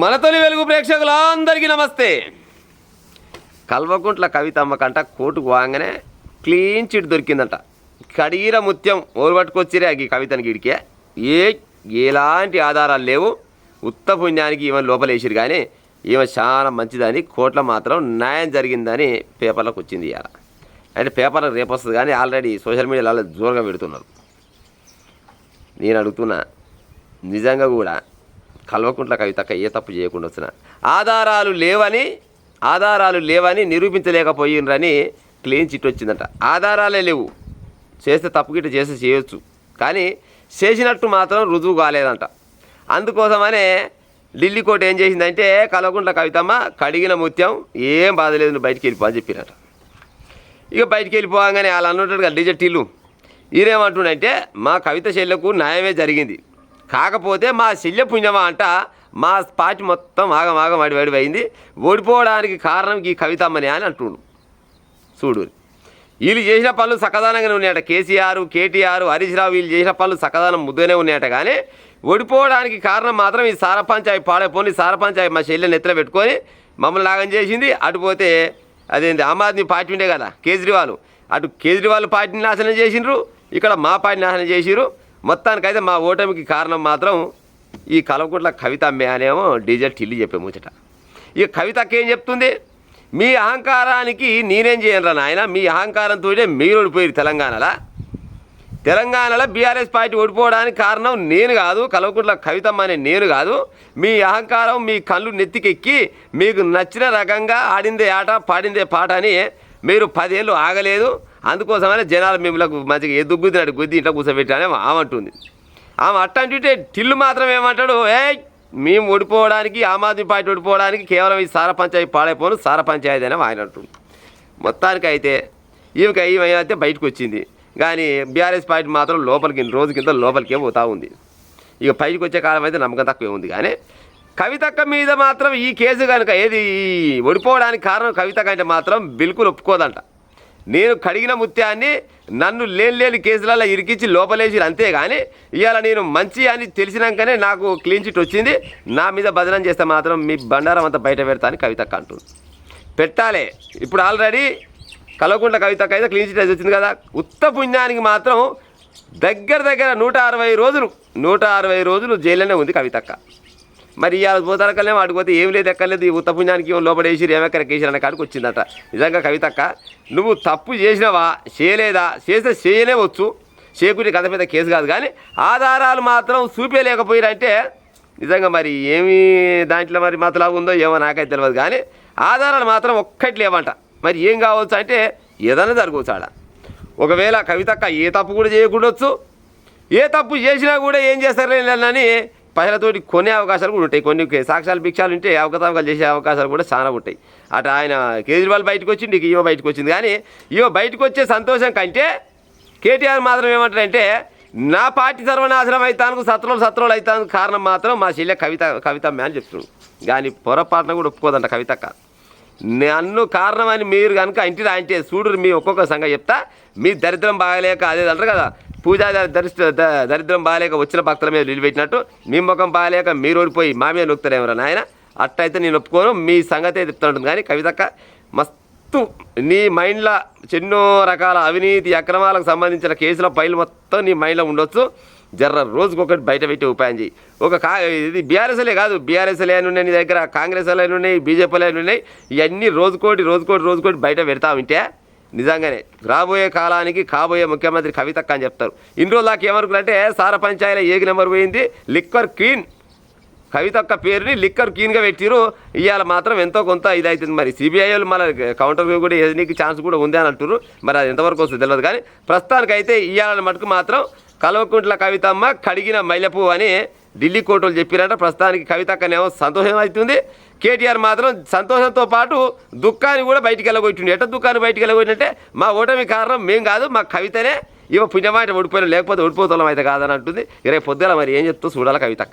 మన తొలి వెలుగు ప్రేక్షకులందరికీ నమస్తే. కల్వకుంట్ల కవితమ్మ కంట కోర్టుకు పోగానే క్లీన్ చిట్ దొరికిందంట. కడీర ముత్యం ఓరు పట్టుకొచ్చిరే ఈ కవితని గిడికే ఎలాంటి ఆధారాలు లేవు. ఉత్త పుణ్యానికి ఈమె లోపలేసిరు కానీ ఈమె చాలా మంచిదని కోర్టులో మాత్రం న్యాయం జరిగిందని పేపర్లకు వచ్చింది ఇవాళ. అంటే పేపర్లకు రేపు వస్తుంది కానీ ఆల్రెడీ సోషల్ మీడియాలో జోరుగా పెడుతున్నారు. నేను అడుగుతున్నా, నిజంగా కూడా కల్వకుంట్ల కవితక్క ఏ తప్పు చేయకుండా వచ్చిన ఆధారాలు లేవని నిరూపించలేకపోయినరని క్లీన్ చిట్ వచ్చిందంట. ఆధారాలే లేవు, చేస్తే తప్పు గిట్ట చేస్తే చేయొచ్చు కానీ చేసినట్టు మాత్రం రుజువు కాలేదంట. అందుకోసమనే ఢిల్లీ కోర్టు ఏం చేసిందంటే కల్వకుంట్ల కవితమ్మ కడిగిన ముత్యం ఏం బాధ లేదు, నువ్వు బయటికి వెళ్ళిపో అని చెప్పినట. ఇక బయటికి వెళ్ళిపోగానే వాళ్ళు అన్నట్టు కదా డిజెట్ ఇల్లు ఈరేమంటుండంటే మా కవిత శల్యకు న్యాయమే జరిగింది, కాకపోతే మా శల్య పుణ్యమా అంట మా పార్టీ మొత్తం ఆగమాగం అడివడిపోయింది, ఓడిపోవడానికి కారణం ఈ కవితమ్మనే అని అంటుండు. చూడు, వీళ్ళు చేసిన పనులు సకదానంగానే ఉన్నాయట. కేసీఆర్, కేటీఆర్, హరీష్ రావు వీళ్ళు చేసిన పనులు సకదానం ముద్దనే ఉన్నాయట. కానీ ఓడిపోవడానికి కారణం మాత్రం ఈ సారపంచాయి పాడైపోయి సారపంచాయి మా శల్యని ఎత్తున పెట్టుకొని మమ్మల్ని లాగం చేసింది. అటుపోతే అదేంటి ఆమ్ ఆద్మీ పార్టీ ఉండే కదా కేజ్రీవాల్, అటు కేజ్రీవాల్ పార్టీని నాశనం చేసిండ్రు, ఇక్కడ మా పార్టీని నాశనం చేసిరు. మొత్తానికైతే మా ఓటమికి కారణం మాత్రం ఈ కల్వకుంట్ల కవితమ్మే అనేమో డిజెట్ ఢిల్లీ చెప్పే ముచ్చట. ఇక కవితక్క ఏం చెప్తుంది, మీ అహంకారానికి నేనేం చేయను నాయన, మీ అహంకారంతో మీరు ఓడిపోయారు. తెలంగాణలో బీఆర్ఎస్ పార్టీ ఓడిపోవడానికి కారణం నేను కాదు, కల్వకుంట్ల కవితమ్మ అనే నేను కాదు. మీ అహంకారం మీ కళ్ళు నెత్తికెక్కి మీకు నచ్చిన రకంగా ఆడిందే ఆట పాడిందే పాట అని మీరు 10 ఏళ్ళు ఆగలేదు. అందుకోసమనే జనాలు మిమ్మల్ని మంచిగా ఎదుగుద్దినట్టు గుద్ది ఇంట్లో కూర్చోబెట్టానే ఆమె అంటుంది. ఆమె అట్టంటే టిల్లు మాత్రం ఏమంటాడు, మేము ఓడిపోవడానికి ఆమ్ ఆద్మీ పార్టీ ఓడిపోవడానికి కేవలం ఈ సారపంచాయతీ పాడైపోను సారపంచాయతీ అని ఆయన అంటుంది. మొత్తానికి అయితే ఈమె బయటకు వచ్చింది కానీ బీఆర్ఎస్ పార్టీ మాత్రం రోజు కింద లోపలికే పోతూ ఉంది. ఇక బయటకు వచ్చే కాలం అయితే నమ్మకం తక్కువ ఉంది. కానీ కవితక్క మీద మాత్రం ఈ కేసు కనుక ఓడిపోవడానికి కారణం కవితక్క అంటే మాత్రం బిల్కుల్ ఒప్పుకోదంట. నేను కడిగిన ముత్యాన్ని నన్ను లేని కేసులలో ఇరికించి లోపలేసి అంతేగాని ఇవాళ నేను మంచి అని తెలిసినాకనే నాకు క్లీన్ చిట్ వచ్చింది, నా మీద బదనం చేస్తే మాత్రం మీ బండారం అంతా బయట పెడతా అని కవితక్క అంటుంది. పెట్టాలి. ఇప్పుడు ఆల్రెడీ కల్వకుంట్ల కవితక్క అయితే క్లీన్ చిట్ వచ్చింది కదా. ఉత్త పుణ్యానికి మాత్రం దగ్గర 160 రోజులు జైల్లోనే ఉంది కవితక్క. మరి ఇవాళ పోతారకల్లేమో అడిగిపోతే ఏం లేదు ఎక్కర్లేదు, ఈ ఉత్త పుణ్యానికి లోపడేసిరు ఏమెక్కడ కేసిరు అనే కాడికి వచ్చిందట. నిజంగా కవితక్క నువ్వు తప్పు చేసినవా చేయలేదా, చేస్తే చేయలేవచ్చు, చేయకుంటే కథ మీద కేసు కాదు. కానీ ఆధారాలు మాత్రం చూపేయలేకపోయారంటే నిజంగా మరి ఏమి దాంట్లో మరి మతలాగా ఉందో ఏమో నాకైతే తెలియదు. కానీ ఆధారాలు మాత్రం ఒక్కటి లేవంట. మరి ఏం కావచ్చు అంటే ఏదైనా జరగవచ్చు ఆడ. ఒకవేళ కవితక్క ఏ తప్పు కూడా చేయకూడవచ్చు, ఏ తప్పు చేసినా కూడా ఏం చేస్తారని ప్రజలతోటి కొనే అవకాశాలు కూడా ఉంటాయి. కొన్ని సాక్ష్యాలు భిక్షాలు ఉంటే అవకతవకలు చేసే అవకాశాలు కూడా చాలా ఉంటాయి. అటు ఆయన కేజ్రీవాల్ బయటకు వచ్చింది, ఈమె బయటకు వచ్చింది. కానీ ఈమె బయటకు వచ్చే సంతోషం కంటే కేటీఆర్ మాత్రం ఏమంటారంటే నా పార్టీ సర్వనాశనం అవుతాను సత్రోలు అవుతాను కారణం మాత్రం మా చెల్లె కవితమ్మే అని చెప్తున్నాడు. కానీ పొరపాటున కూడా ఒప్పుకోదంట కవితక్క. నన్ను కారణం అని మీరు కనుక అంటే చూడు మీ ఒక్కొక్క సంగతి చెప్తా. మీ దరిద్రం బాగలేక అదే అంటారు కదా, పూజా దరిద్రం బాగాలేక వచ్చిన భక్తుల మీద నిలబెట్టినట్టు మీ ముఖం బాగాలేక మీరు ఓడిపోయి మా మీద నొక్కుతారేమరా నాయన. అట్టయితే నేను ఒప్పుకోను, మీ సంగతే చెప్తుంటుంది. కానీ కవితక్క మస్తు నీ మైండ్లో ఎన్నో రకాల అవినీతి అక్రమాలకు సంబంధించిన కేసుల ఫైల్ మొత్తం నీ మైండ్లో ఉండొచ్చు. రోజుకొకటి బయట పెట్టి ఉపాయం చేయి. ఇది బీఆర్ఎస్లే కాదు, బీఆర్ఎస్లే అని ఉన్నాయి నీ దగ్గర, కాంగ్రెస్లే ఉన్నాయి, బీజేపీలే ఉన్నాయి. ఇవన్నీ రోజుకోటి బయట పెడతా ఉంటే నిజంగానే రాబోయే కాలానికి కాబోయే ముఖ్యమంత్రి కవితక్క అని చెప్తారు. ఇన్ని రోజులు దాకా ఏమనుకున్నట్టే సారపంచాయలో ఏగి నెంబర్ పోయింది, లిక్కర్ క్వీన్ కవితక్క పేరుని లిక్కర్ క్వీన్గా పెట్టిరు. ఇవాళ మాత్రం ఎంతో కొంత ఇది అవుతుంది. మరి సిబిఐ వాళ్ళు మళ్ళీ కౌంటర్ కూడా ఎన్నికి ఛాన్స్ కూడా ఉంది అని అంటారు. మరి అది ఎంతవరకు వస్తుంది తెలియదు. కానీ ప్రస్తుతానికైతే ఇవాళ మటుకు మాత్రం కల్వకుంట్ల కవితమ్మ కడిగిన మైలపు అని ఢిల్లీ కోర్టులు చెప్పిరంట. ప్రస్తుతానికి కవితక్కనేమో సంతోషం అవుతుంది, కేటీఆర్ మాత్రం సంతోషంతో పాటు దుఃఖాన్ని కూడా బయటికి వెళ్ళగొట్టిండు. ఎట్ట దుఃఖాన్ని బయటికి వెళ్ళగొట్టింటే మా ఓటమి కారణం మేం కాదు, మా కవితనే పుణ్యమాట ఓడిపోయినా, లేకపోతే ఓడిపోతాం అయితే కాదని అంటుంది. రేపు పొద్దున మరి ఏం చెప్తూ చూడాలి కవితక్క.